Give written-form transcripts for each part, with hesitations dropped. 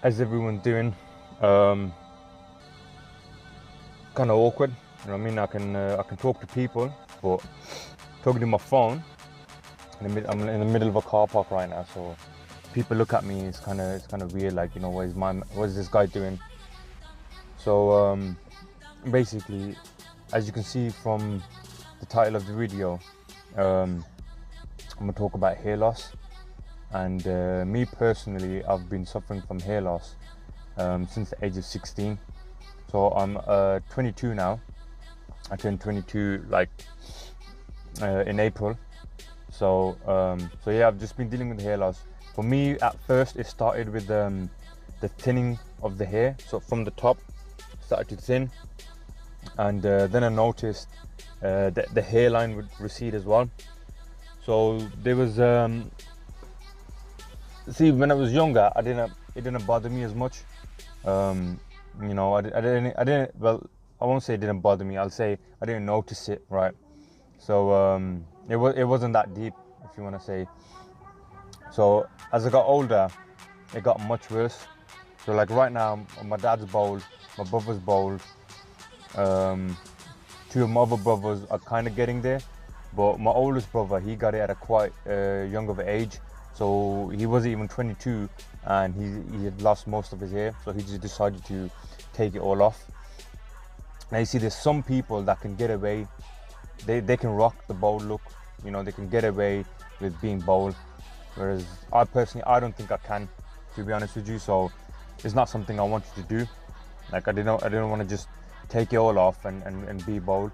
How's everyone doing? Um, Kind of awkward. You know what I mean? I can talk to people, but talking to my phone. I'm in the middle of a car park right now, so people look at me. It's kind of weird. Like, what is this guy doing? So basically, as you can see from the title of the video, um, I'm gonna talk about hair loss. And me personally, I've been suffering from hair loss since the age of 16. So I'm 22 now. I turned 22 like in April. So yeah, I've just been dealing with hair loss. For me, at first, it started with the thinning of the hair. So from the top, started to thin, and then I noticed that the hairline would recede as well. So there was see, when I was younger, it didn't bother me as much. I didn't. Well, I won't say it didn't bother me. I'll say I didn't notice it, right? So it wasn't that deep, if you want to say. So as I got older, it got much worse. So like right now, my dad's bald, my brother's bald. Two of my other brothers are kind of getting there, but my oldest brother, he got it at a quite young of an age. So he wasn't even 22, and he had lost most of his hair. So he just decided to take it all off. Now you see, there's some people that can get away. They can rock the bald look. You know, they can get away with being bald. Whereas I personally, I don't think I can, to be honest with you. So it's not something I wanted to do. Like I didn't want to just take it all off and be bald.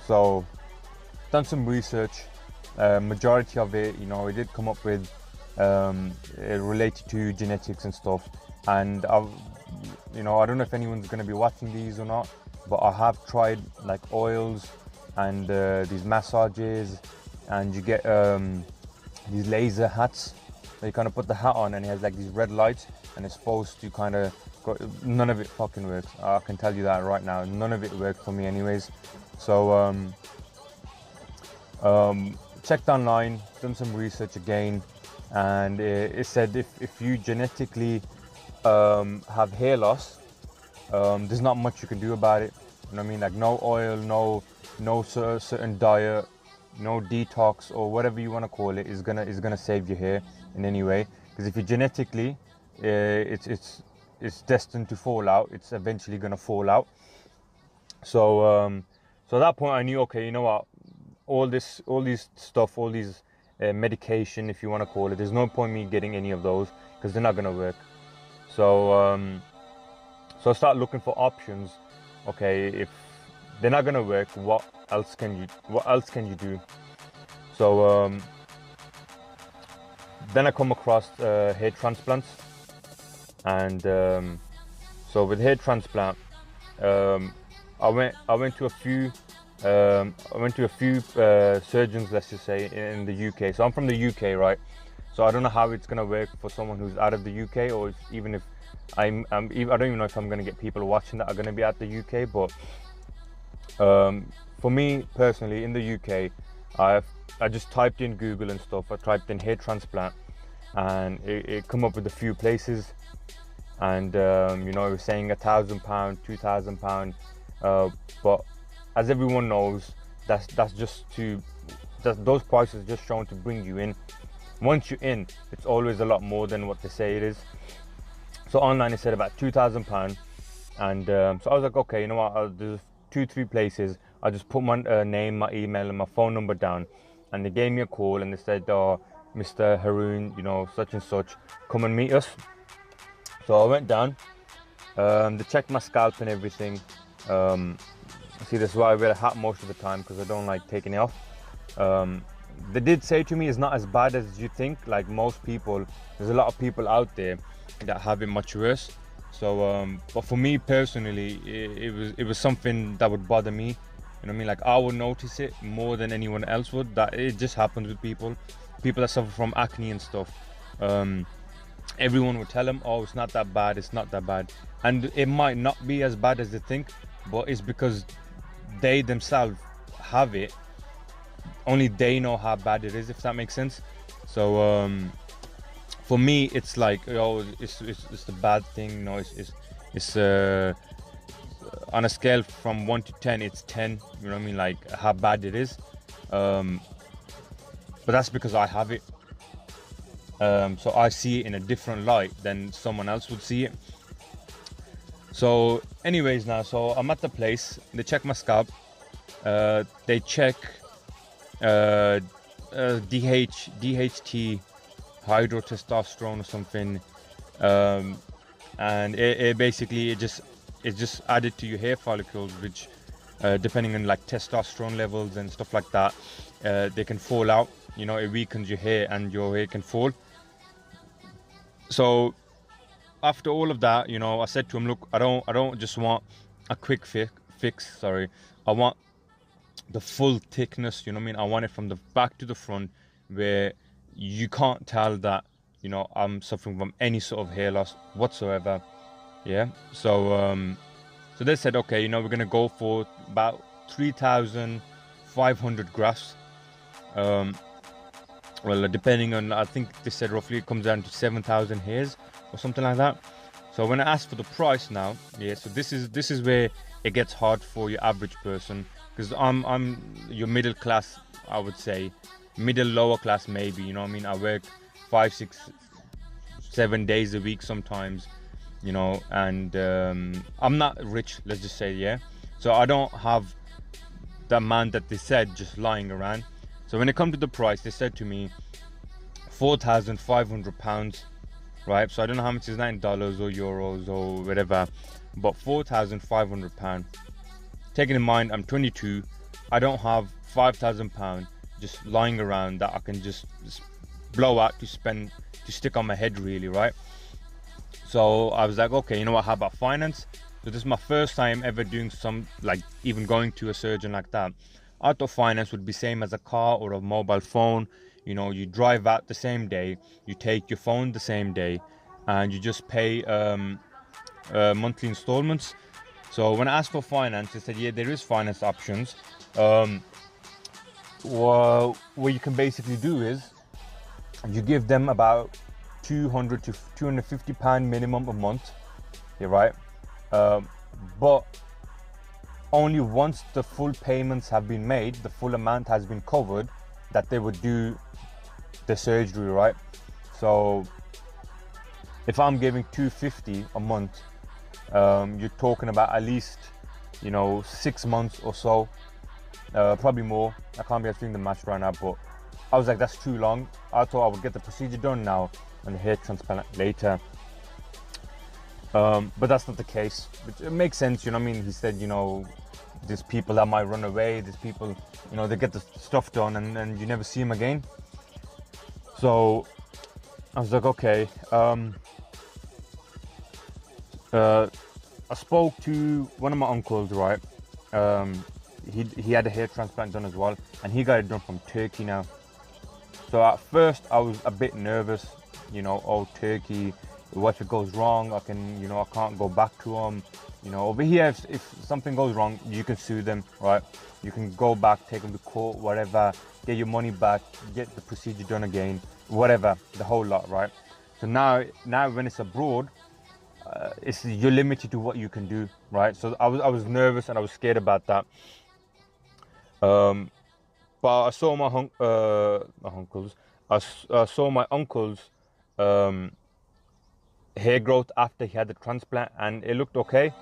So done some research. Majority of it, it did come up with related to genetics and stuff. And I don't know if anyone's going to be watching these or not, but I have tried like oils and these massages, and you get these laser hats. So you kind of put the hat on, and it has like these red lights, and it's supposed to kind of go. None of it fucking works. I can tell you that right now. None of it worked for me, anyways. So checked online, done some research again, and it said if you genetically have hair loss, there's not much you can do about it. You know what I mean? Like no oil, no certain diet, no detox or whatever you want to call it is gonna save your hair in any way. Because if you genetically, it's destined to fall out. It's eventually gonna fall out. So at that point I knew, okay, you know what? All these medication, if you want to call it, there's no point me getting any of those because they're not gonna work. So I start looking for options. Okay, if they're not gonna work, what else can you do? So then I come across hair transplants, and so with hair transplant, I went to a few surgeons, let's just say, in the UK. So I'm from the UK, right? So I don't know how it's gonna work for someone who's out of the UK, or even if I don't even know if I'm gonna get people watching that are gonna be at the UK. But for me personally, in the UK, I just typed in Google and stuff. I typed in hair transplant, and it come up with a few places, and it was saying £1,000, £2,000, but as everyone knows, those prices just shown to bring you in. Once you're in, it's always a lot more than what they say it is. So online it said about £2,000, and so I was like, okay, you know what? There's 2-3 places. I just put my name, my email, and my phone number down, and they gave me a call, and they said, "Oh, Mr. Haroon, such and such, come and meet us." So I went down. They checked my scalp and everything. See, this is why I wear a hat most of the time, because I don't like taking it off. They did say to me it's not as bad as you think. Like most people, there's a lot of people out there that have it much worse. So but for me personally, it was something that would bother me. You know what I mean? Like I would notice it more than anyone else would. That it just happens with people that suffer from acne and stuff. Everyone would tell them, oh, it's not that bad, it's not that bad, and it might not be as bad as they think, but it's because they themselves have it. Only they know how bad it is, if that makes sense. So for me, it's like, it's the bad thing, you know. It's on a scale from 1 to 10, it's 10. You know what I mean? Like how bad it is. But that's because I have it. So I see it in a different light than someone else would see it. So anyways, now, so I'm at the place, they check my scalp, they check DHT, hydrotestosterone or something, and it basically, it's just added to your hair follicles, which depending on like testosterone levels and stuff like that, they can fall out, you know. It weakens your hair and your hair can fall. So after all of that, you know, I said to him, look, I don't just want a quick fix, sorry. I want the full thickness, you know what I mean? I want it from the back to the front, where you can't tell that, you know, I'm suffering from any sort of hair loss whatsoever. Yeah. So so they said, okay, you know, we're gonna go for about 3,500 grafts. Well, depending on, I think they said roughly it comes down to 7,000 hairs or something like that. So when I asked for the price now, yeah, so this is where it gets hard for your average person, because I'm your middle class, I would say, middle lower class maybe, you know what I mean? I work 5, 6, 7 days a week sometimes, you know, and I'm not rich, let's just say, yeah. So I don't have the amount that they said just lying around. So when it comes to the price, they said to me £4,500, right? So I don't know how much is that in dollars or euros or whatever, but £4,500. Taking in mind I'm 22, I don't have £5,000 just lying around that I can just blow out to stick on my head, really, right? So I was like, okay, you know what, how about finance? So this is my first time ever doing like even going to a surgeon like that. I thought finance would be same as a car or a mobile phone. You know, you drive out the same day, you take your phone the same day, and you just pay monthly installments. So when I asked for finance, they said, yeah, there is finance options. Well, what you can basically do is you give them about £200 to £250 minimum a month. You're right. But only once the full payments have been made, the full amount has been covered, that they would do the surgery, right? So if I'm giving £250 a month, you're talking about at least, you know, 6 months or so, probably more. I can't be doing the math right now, but I was like, that's too long. I thought I would get the procedure done now and the hair transplant later. But that's not the case, which it makes sense, you know what I mean? He said, you know, there's people that might run away, there's people, you know, they get the stuff done and you never see them again. So I was like, okay. I spoke to one of my uncles, right? He had a hair transplant done as well, and he got it done from Turkey now. So at first I was a bit nervous, you know, oh, Turkey, what if it goes wrong? I can't go back to them. You know, over here, if something goes wrong, you can sue them, right? You can go back, take them to court, whatever, get your money back, get the procedure done again, whatever, the whole lot, right? So now when it's abroad, you're limited to what you can do, right? So I was nervous and I was scared about that. But I saw my uncle's hair growth after he had the transplant, and it looked okay.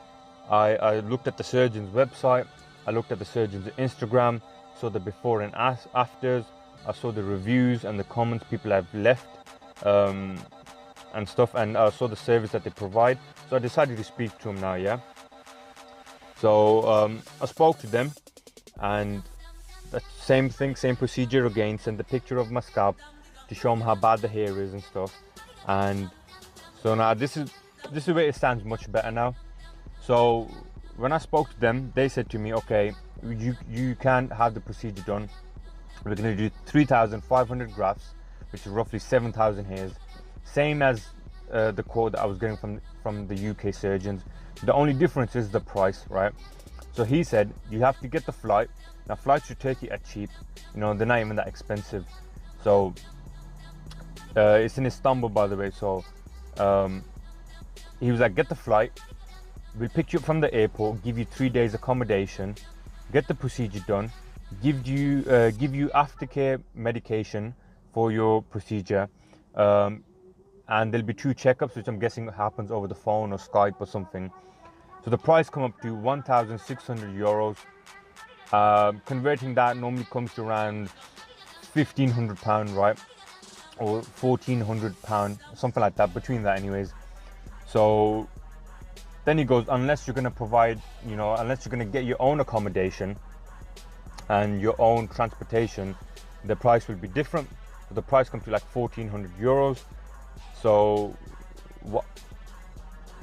I looked at the surgeon's website, I looked at the surgeon's Instagram, saw the before and afters, I saw the reviews and the comments people have left and stuff, and I saw the service that they provide. So I decided to speak to him now, yeah. So I spoke to them, and the same thing, same procedure again, sent the picture of my scalp to show them how bad the hair is and stuff. And so now this is where it stands much better now. So when I spoke to them, they said to me, okay, you can have the procedure done. We're going to do 3,500 grafts, which is roughly 7,000 hairs, same as the quote that I was getting from the UK surgeons. The only difference is the price, right? So he said you have to get the flight. Now flights to Turkey are cheap, you know, they're not even that expensive. So It's in Istanbul, by the way. So he was like, get the flight, we'll pick you up from the airport, give you 3 days accommodation, get the procedure done, give you aftercare medication for your procedure, and there'll be 2 checkups, which I'm guessing happens over the phone or Skype or something. So the price come up to 1,600 euros. Converting that normally comes to around £1,500, right? Or £1,400, something like that, between that anyways. So then he goes, unless you're going to provide, unless you're going to get your own accommodation and your own transportation, the price will be different. So the price comes to like 1,400 euros. So what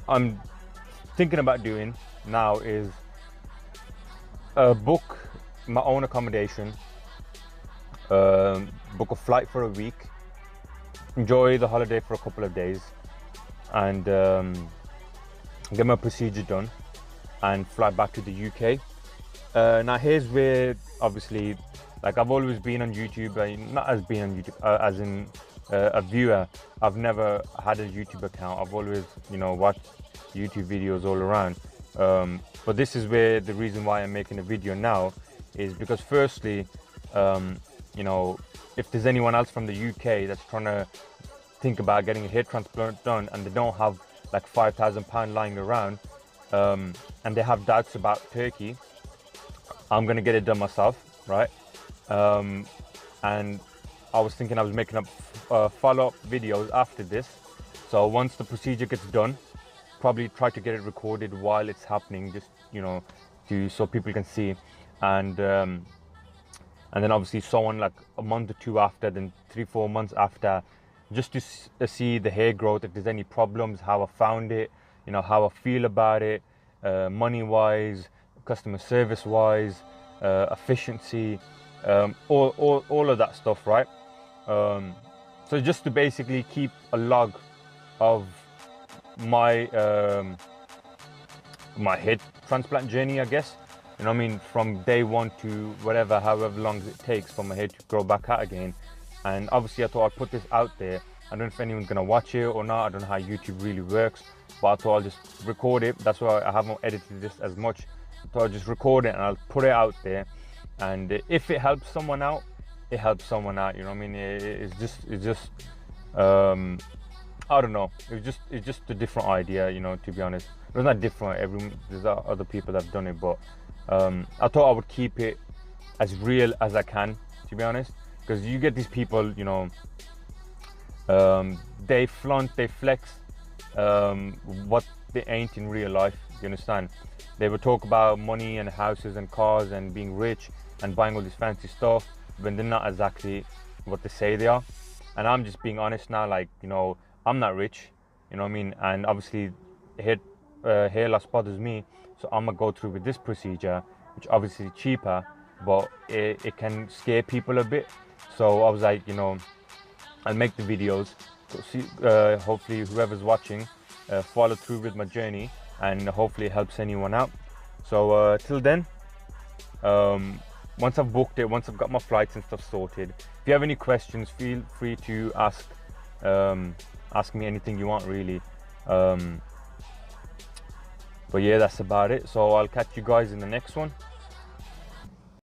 I'm thinking about doing now is book my own accommodation, book a flight for a week, enjoy the holiday for a couple of days, and get my procedure done and fly back to the UK. Now here's where, obviously, like, I've always been on YouTube, not as being on YouTube, as in a viewer. I've never had a YouTube account. I've always, watched YouTube videos all around. But this is where the reason why I'm making a video now is because, firstly, if there's anyone else from the UK that's trying to think about getting a hair transplant done and they don't have like £5,000 lying around, and they have doubts about Turkey, I'm gonna get it done myself, right? And I was thinking I was making up follow-up videos after this. So once the procedure gets done, probably try to get it recorded while it's happening, just so people can see, and then obviously someone like a month or 2 after, then 3-4 months after, just to see the hair growth, if there's any problems, how I found it, how I feel about it, money wise, customer service wise, efficiency, all of that stuff, right? So just to basically keep a log of my my head transplant journey, I guess. From day 1 to whatever, however long it takes for my head to grow back out again. And obviously I thought I'd put this out there. I don't know if anyone's gonna watch it or not. I don't know how YouTube really works, but I thought I'll just record it. That's why I haven't edited this as much. I thought I'll just record it and I'll put it out there. And if it helps someone out, it helps someone out. It's just I don't know. It's just a different idea, to be honest. It's not different. There's other people that have done it, but I thought I would keep it as real as I can, to be honest. Because you get these people, they flaunt, they flex what they ain't in real life. You understand? They will talk about money and houses and cars and being rich and buying all this fancy stuff when they're not exactly what they say they are. And I'm just being honest now, like, I'm not rich, and obviously hair loss bothers me, so I'm gonna go through with this procedure, which obviously is cheaper, but it can scare people a bit. So I was like, I'll make the videos, so see, hopefully whoever's watching follow through with my journey, and hopefully it helps anyone out. So till then, once I've booked it, once I've got my flights and stuff sorted, if you have any questions, feel free to ask me anything you want, really. But yeah, that's about it. So I'll catch you guys in the next one.